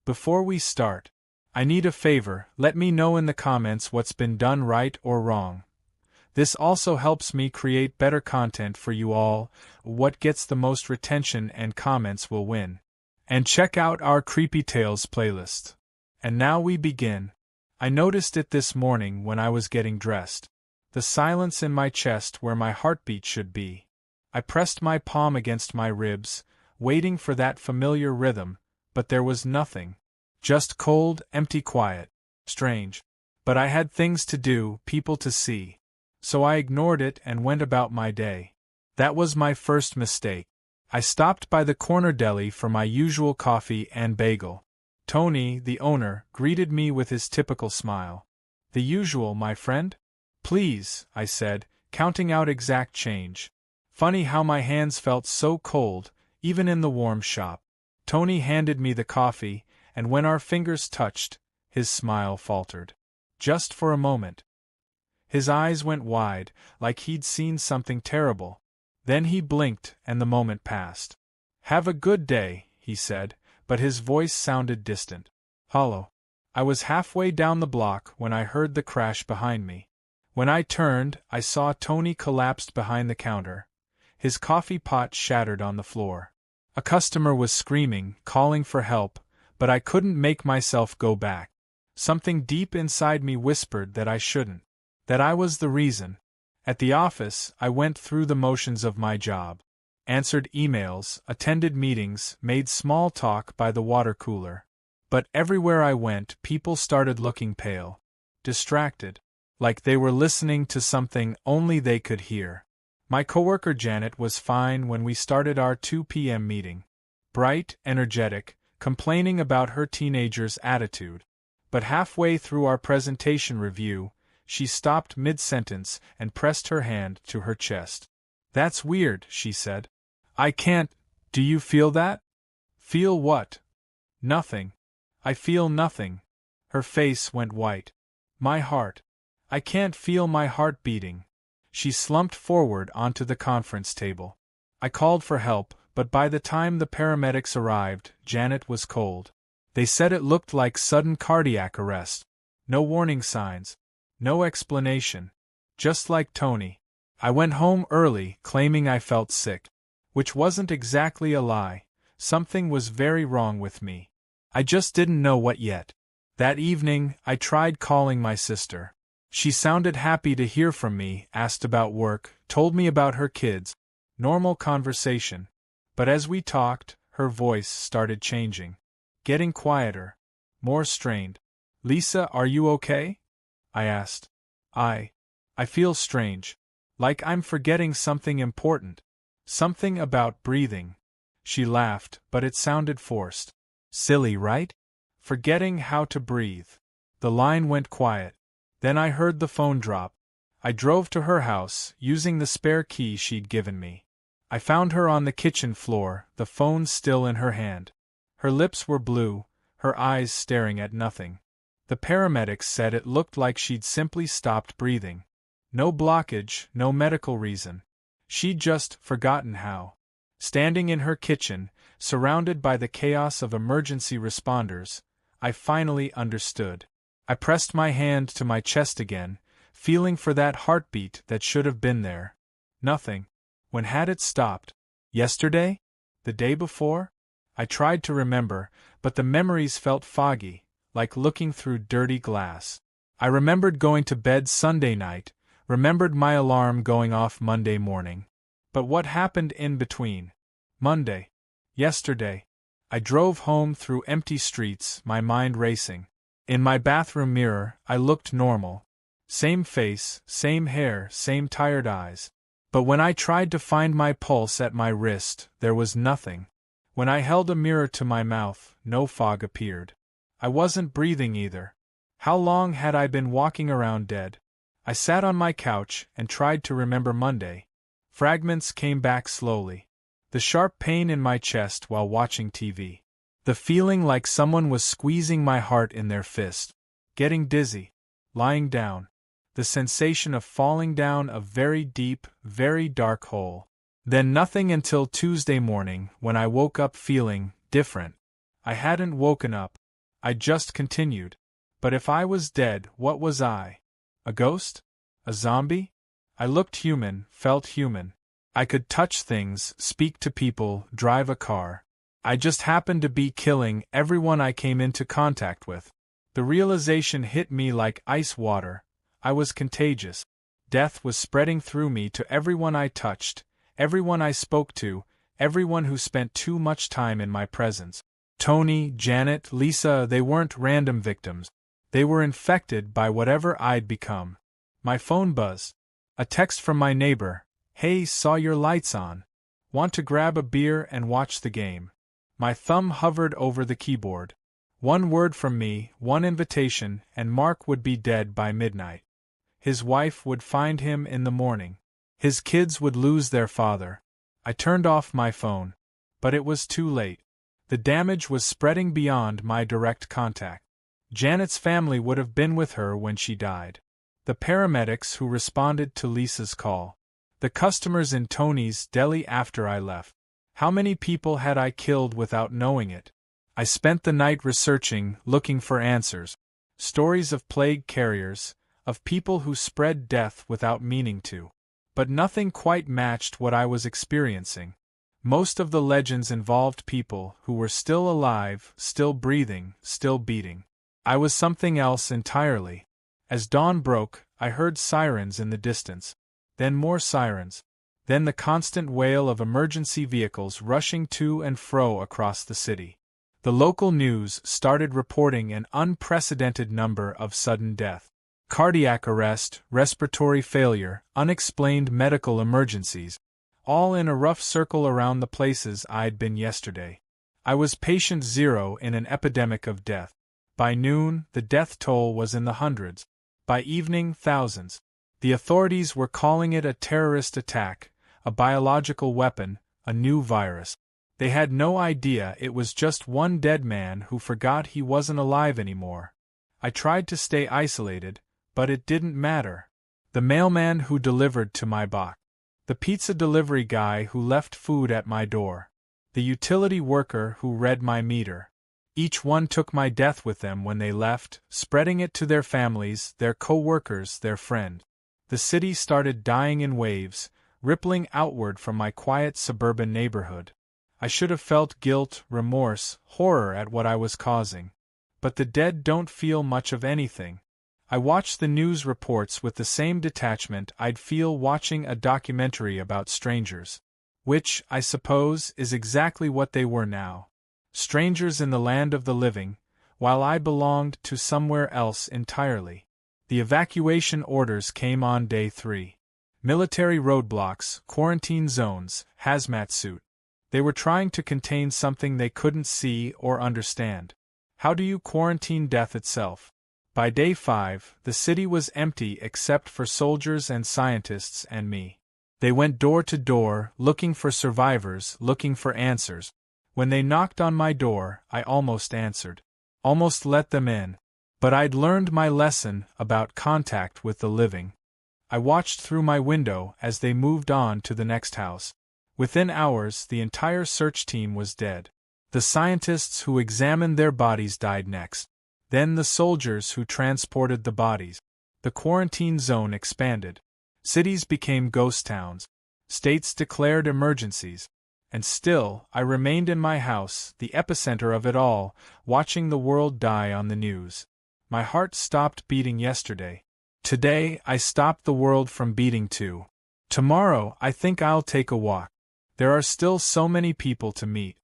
Before we start, I need a favor. Let me know in the comments what's been done right or wrong. This also helps me create better content for you all. What gets the most retention and comments will win. And check out our Creepy Tales playlist. And now we begin. I noticed it this morning when I was getting dressed. The silence in my chest where my heartbeat should be. I pressed my palm against my ribs, waiting for that familiar rhythm, but there was nothing. Just cold, empty quiet. Strange. But I had things to do, people to see. So I ignored it and went about my day. That was my first mistake. I stopped by the corner deli for my usual coffee and bagel. Tony, the owner, greeted me with his typical smile. "The usual, my friend?" "Please," I said, counting out exact change. Funny how my hands felt so cold, even in the warm shop. Tony handed me the coffee, and when our fingers touched, his smile faltered. Just for a moment. His eyes went wide, like he'd seen something terrible. Then he blinked, and the moment passed. "Have a good day," he said, but his voice sounded distant. Hollow. I was halfway down the block when I heard the crash behind me. When I turned, I saw Tony collapsed behind the counter. His coffee pot shattered on the floor. A customer was screaming, calling for help, but I couldn't make myself go back. Something deep inside me whispered that I shouldn't. That I was the reason. At the office, I went through the motions of my job. Answered emails, attended meetings, made small talk by the water cooler. But everywhere I went, people started looking pale. Distracted. Like they were listening to something only they could hear. My coworker Janet was fine when we started our 2 p.m. meeting. Bright, energetic, complaining about her teenager's attitude. But halfway through our presentation review, she stopped mid-sentence and pressed her hand to her chest. "That's weird," she said. "I can't. Do you feel that?" "Feel what?" "Nothing. I feel nothing." Her face went white. "My heart. I can't feel my heart beating." She slumped forward onto the conference table. I called for help, but by the time the paramedics arrived, Janet was cold. They said it looked like sudden cardiac arrest. No warning signs. No explanation. Just like Tony. I went home early, claiming I felt sick. Which wasn't exactly a lie. Something was very wrong with me. I just didn't know what yet. That evening, I tried calling my sister. She sounded happy to hear from me, asked about work, told me about her kids. Normal conversation. But as we talked, her voice started changing. Getting quieter. More strained. "Lisa, are you okay?" I asked. I feel strange. Like I'm forgetting something important. Something about breathing." She laughed, but it sounded forced. "Silly, right? Forgetting how to breathe." The line went quiet. Then I heard the phone drop. I drove to her house, using the spare key she'd given me. I found her on the kitchen floor, the phone still in her hand. Her lips were blue, her eyes staring at nothing. The paramedics said it looked like she'd simply stopped breathing. No blockage, no medical reason. She'd just forgotten how. Standing in her kitchen, surrounded by the chaos of emergency responders, I finally understood. I pressed my hand to my chest again, feeling for that heartbeat that should have been there. Nothing. When had it stopped? Yesterday? The day before? I tried to remember, but the memories felt foggy. Like looking through dirty glass. I remembered going to bed Sunday night, remembered my alarm going off Monday morning. But what happened in between? Monday. Yesterday. I drove home through empty streets, my mind racing. In my bathroom mirror, I looked normal. Same face, same hair, same tired eyes. But when I tried to find my pulse at my wrist, there was nothing. When I held a mirror to my mouth, no fog appeared. I wasn't breathing either. How long had I been walking around dead? I sat on my couch and tried to remember Monday. Fragments came back slowly. The sharp pain in my chest while watching TV. The feeling like someone was squeezing my heart in their fist. Getting dizzy. Lying down. The sensation of falling down a very deep, very dark hole. Then nothing until Tuesday morning when I woke up feeling different. I hadn't woken up. I just continued. But if I was dead, what was I? A ghost? A zombie? I looked human, felt human. I could touch things, speak to people, drive a car. I just happened to be killing everyone I came into contact with. The realization hit me like ice water. I was contagious. Death was spreading through me to everyone I touched, everyone I spoke to, everyone who spent too much time in my presence. Tony, Janet, Lisa, they weren't random victims. They were infected by whatever I'd become. My phone buzzed. A text from my neighbor. Hey, saw your lights on. Want to grab a beer and watch the game? My thumb hovered over the keyboard. One word from me, one invitation, and Mark would be dead by midnight. His wife would find him in the morning. His kids would lose their father. I turned off my phone. But it was too late. The damage was spreading beyond my direct contact. Janet's family would have been with her when she died. The paramedics who responded to Lisa's call. The customers in Tony's deli after I left. How many people had I killed without knowing it? I spent the night researching, looking for answers. Stories of plague carriers, of people who spread death without meaning to. But nothing quite matched what I was experiencing. Most of the legends involved people who were still alive, still breathing, still beating. I was something else entirely. As dawn broke, I heard sirens in the distance. Then more sirens. Then the constant wail of emergency vehicles rushing to and fro across the city. The local news started reporting an unprecedented number of sudden death. Cardiac arrest, respiratory failure, unexplained medical emergencies. All in a rough circle around the places I'd been yesterday. I was patient zero in an epidemic of death. By noon, the death toll was in the hundreds. By evening, thousands. The authorities were calling it a terrorist attack, a biological weapon, a new virus. They had no idea it was just one dead man who forgot he wasn't alive anymore. I tried to stay isolated, but it didn't matter. The mailman who delivered to my box. The pizza delivery guy who left food at my door. The utility worker who read my meter. Each one took my death with them when they left, spreading it to their families, their co-workers, their friends. The city started dying in waves, rippling outward from my quiet suburban neighborhood. I should have felt guilt, remorse, horror at what I was causing. But the dead don't feel much of anything. I watched the news reports with the same detachment I'd feel watching a documentary about strangers. Which, I suppose, is exactly what they were now. Strangers in the land of the living, while I belonged to somewhere else entirely. The evacuation orders came on day 3. Military roadblocks, quarantine zones, hazmat suit. They were trying to contain something they couldn't see or understand. How do you quarantine death itself? By day 5, the city was empty except for soldiers and scientists and me. They went door to door, looking for survivors, looking for answers. When they knocked on my door, I almost answered. Almost let them in. But I'd learned my lesson about contact with the living. I watched through my window as they moved on to the next house. Within hours, the entire search team was dead. The scientists who examined their bodies died next. Then the soldiers who transported the bodies. The quarantine zone expanded. Cities became ghost towns. States declared emergencies. And still, I remained in my house, the epicenter of it all, watching the world die on the news. My heart stopped beating yesterday. Today, I stopped the world from beating too. Tomorrow, I think I'll take a walk. There are still so many people to meet.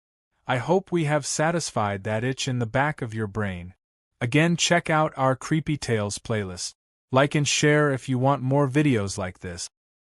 I hope we have satisfied that itch in the back of your brain. Again, check out our Creepy Tales playlist. Like and share if you want more videos like this.